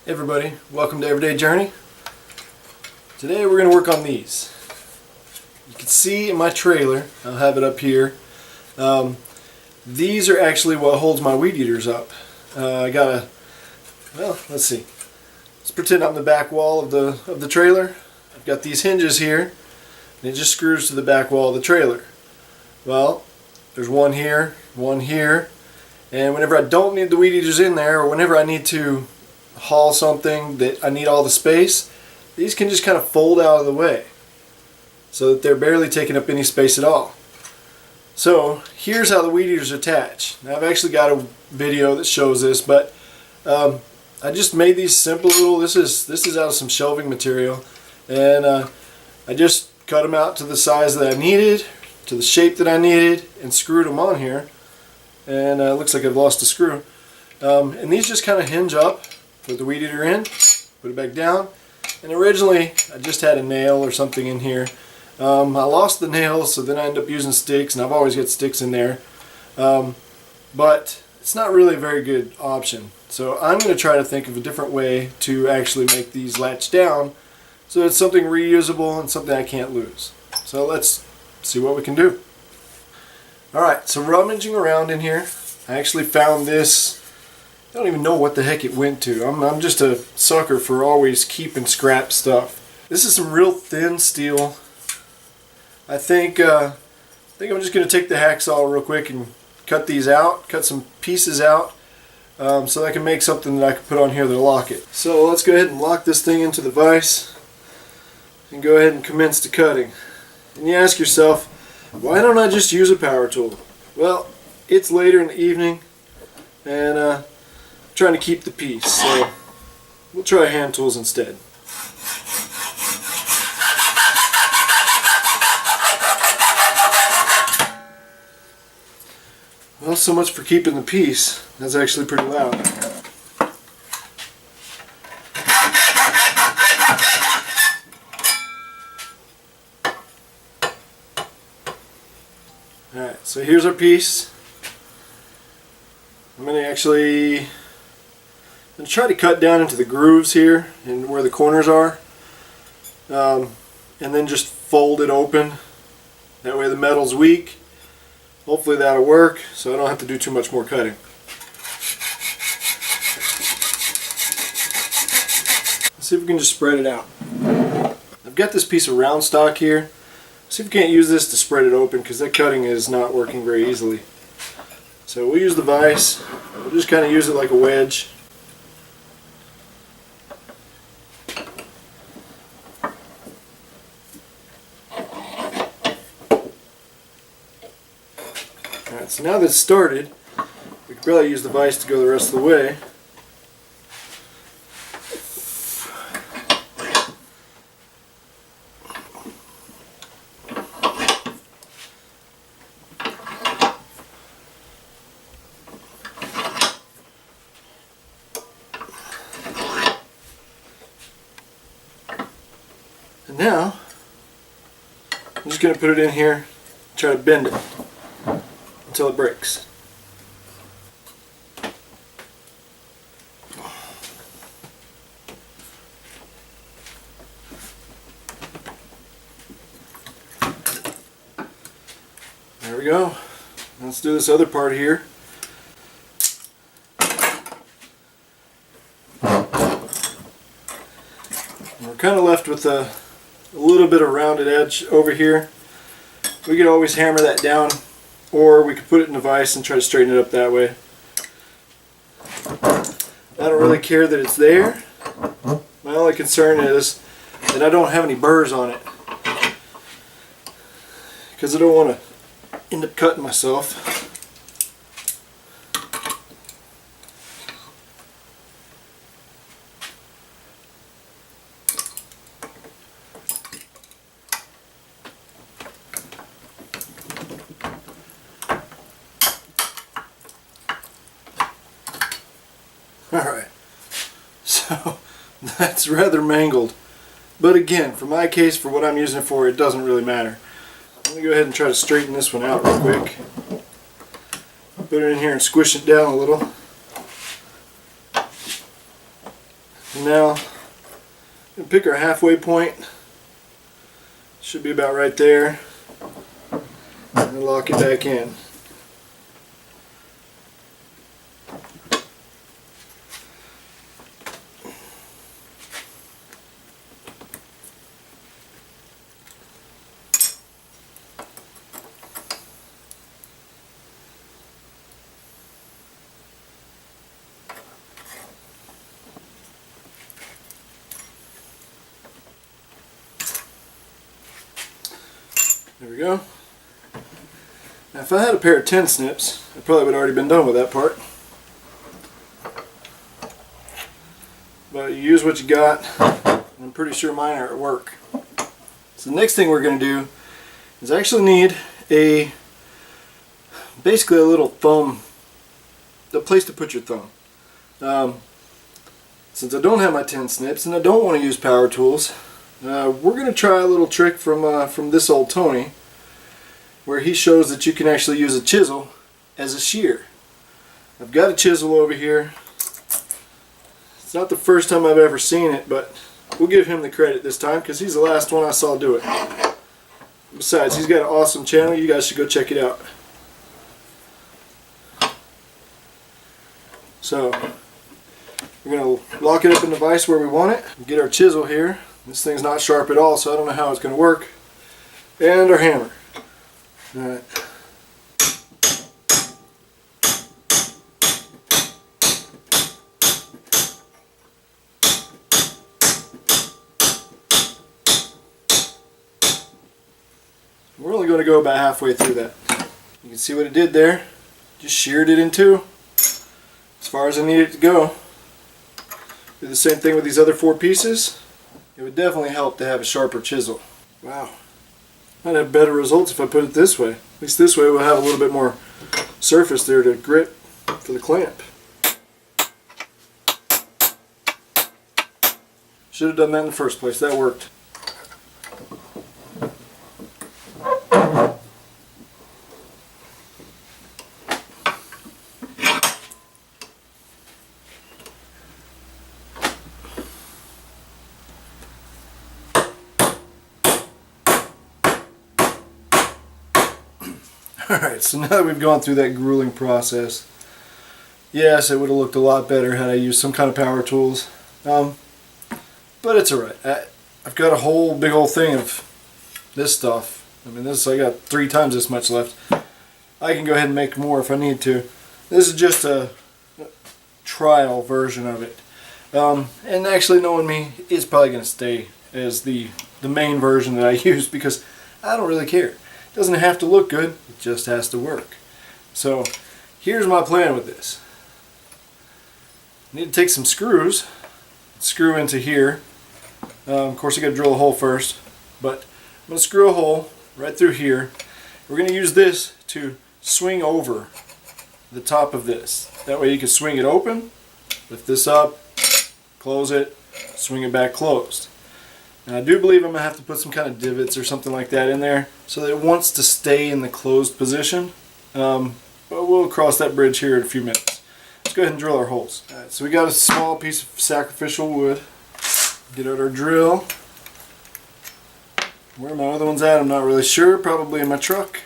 Hey everybody, welcome to Everyday Journey. Today we're going to work on these. You can see in my trailer, I'll have it up here, these are actually what holds my weed eaters up. I got a, well, let's see. Let's pretend I'm the back wall of the trailer. I've got these hinges here, and it just screws to the back wall of the trailer. Well, there's one here, and whenever I don't need the weed eaters in there, or whenever I need to haul something that I need all the space, these can just kind of fold out of the way so that they're barely taking up any space at all. So here's how the weed eaters attach. Now I've actually got a video that shows this, but I just made these simple little, this is out of some shelving material, and I just cut them out to the size that I needed, to the shape that I needed, and screwed them on here. And it looks like I've lost a screw. And these just kind of hinge up. Put the weed eater in, put it back down, and originally I just had a nail or something in here. I lost the nail, so then I ended up using sticks, and I've always got sticks in there. But it's not really a very good option. So I'm going to try to think of a different way to actually make these latch down so it's something reusable and something I can't lose. So let's see what we can do. Alright, so rummaging around in here, I actually found this. I don't even know what the heck it went to. I'm just a sucker for always keeping scrap stuff. This is some real thin steel. I think I'm just going to take the hacksaw real quick and cut these out, cut some pieces out, so that I can make something that I can put on here to lock it. So let's go ahead and lock this thing into the vise and go ahead and commence the cutting. And you ask yourself, why don't I just use a power tool? Well, it's later in the evening, and trying to keep the peace, so we'll try hand tools instead. Well, so much for keeping the peace. That's actually pretty loud. Alright, so here's our piece. I'm going to try to cut down into the grooves here and where the corners are, and then just fold it open. That way the metal's weak. Hopefully that'll work so I don't have to do too much more cutting. Let's see if we can just spread it out. I've got this piece of round stock here. See if we can't use this to spread it open, because that cutting is not working very easily. So we'll use the vise. We'll just kind of use it like a wedge. Alright, so now that it's started, we could probably use the vise to go the rest of the way. And now, I'm just going to put it in here and try to bend it until it breaks. There we go. Let's do this other part here. And we're kind of left with a little bit of rounded edge over here. We could always hammer that down, or we could put it in the vise and try to straighten it up that way. I don't really care that it's there. My only concern is that I don't have any burrs on it, because I don't want to end up cutting myself. Alright, so that's rather mangled, but again, for my case, for what I'm using it for, it doesn't really matter. Let me go ahead and try to straighten this one out real quick. Put it in here and squish it down a little. And now we'll pick our halfway point. Should be about right there. And lock it back in. There we go. Now if I had a pair of 10 snips, I probably would have already been done with that part. But you use what you got. I'm pretty sure mine are at work. So the next thing we're going to do is I actually need basically a little thumb, a place to put your thumb. Since I don't have my 10 snips and I don't want to use power tools, we're going to try a little trick from this old Tony, where he shows that you can actually use a chisel as a shear. I've got a chisel over here. It's not the first time I've ever seen it, but we'll give him the credit this time because he's the last one I saw do it. Besides, he's got an awesome channel. You guys should go check it out. So we're going to lock it up in the vise where we want it. Get our chisel here. This thing's not sharp at all, so I don't know how it's going to work. And our hammer. Alright. We're only going to go about halfway through that. You can see what it did there. Just sheared it in two. As far as I need it to go. Do the same thing with these other 4 pieces. It would definitely help to have a sharper chisel. Wow. I'd have better results if I put it this way. At least this way we'll have a little bit more surface there to grip for the clamp. Should have done that in the first place. That worked. Alright, so now that we've gone through that grueling process, yes, it would have looked a lot better had I used some kind of power tools. But it's alright. I've got a whole big old thing of this stuff. I mean, I got 3 times this much left. I can go ahead and make more if I need to. This is just a trial version of it. And actually, knowing me, it's probably going to stay as the main version that I use because I don't really care. It doesn't have to look good, it just has to work. So here's my plan with this. I need to take some screws, screw into here. Of course I got to drill a hole first, but I'm going to screw a hole right through here. We're going to use this to swing over the top of this. That way you can swing it open, lift this up, close it, swing it back closed. And I do believe I'm going to have to put some kind of divots or something like that in there so that it wants to stay in the closed position. But we'll cross that bridge here in a few minutes. Let's go ahead and drill our holes. Alright, so we got a small piece of sacrificial wood. Get out our drill. Where my other one's at, I'm not really sure. Probably in my truck.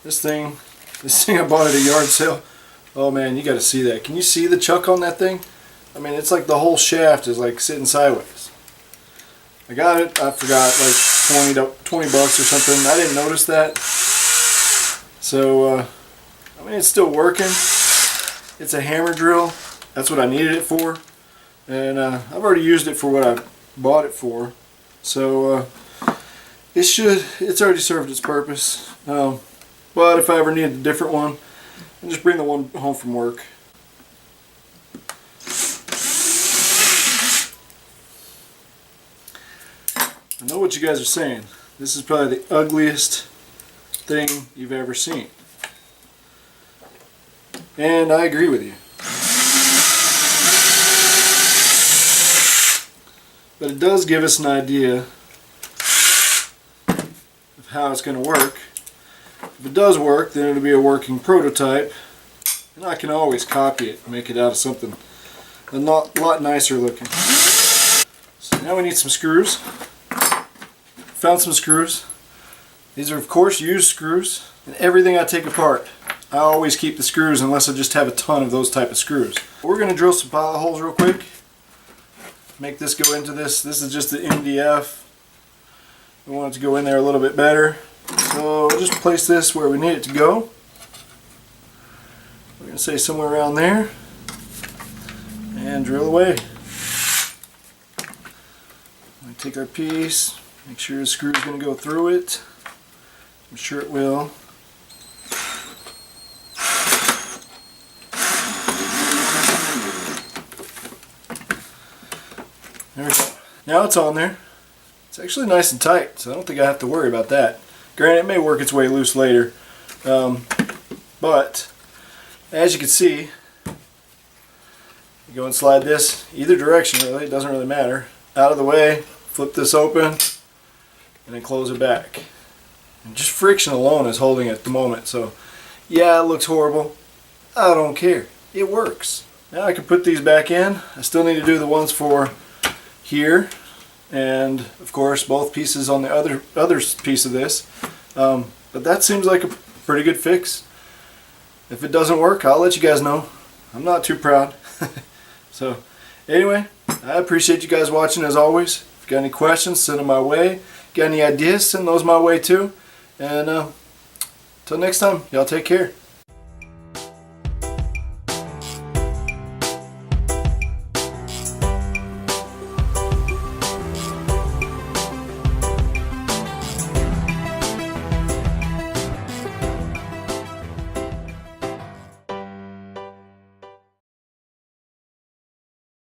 This thing I bought at a yard sale. Oh man, you got to see that. Can you see the chuck on that thing? I mean, it's like the whole shaft is like sitting sideways. I got it. I forgot, like 20 bucks or something. I didn't notice that. So, I mean, it's still working. It's a hammer drill. That's what I needed it for. And I've already used it for what I bought it for. So, it's already served its purpose. But if I ever needed a different one, I'll just bring the one home from work. I know what you guys are saying. This is probably the ugliest thing you've ever seen. And I agree with you. But it does give us an idea of how it's going to work. If it does work, then it'll be a working prototype. And I can always copy it and make it out of something a lot nicer looking. So now we need some screws. Found some screws. These are of course used screws. And everything I take apart, I always keep the screws unless I just have a ton of those type of screws. We're going to drill some pilot holes real quick. Make this go into this. This is just the MDF. We want it to go in there a little bit better. So we'll just place this where we need it to go. We're going to say somewhere around there. And drill away. We take our piece, make sure the screw is going to go through it. I'm sure it will. There we go. Now it's on there. It's actually nice and tight, so I don't think I have to worry about that. Granted, it may work its way loose later, but as you can see, you go and slide this either direction, really, it doesn't really matter. Out of the way, flip this open, and then close it back. And just friction alone is holding it at the moment, so yeah, it looks horrible. I don't care. It works. Now I can put these back in. I still need to do the ones for here, and of course both pieces on the other piece of this. But that seems like a pretty good fix. If it doesn't work, I'll let you guys know. I'm not too proud. So anyway, I appreciate you guys watching as always. If you got any questions, send them my way. Got any ideas, send those my way too. And until next time, y'all take care.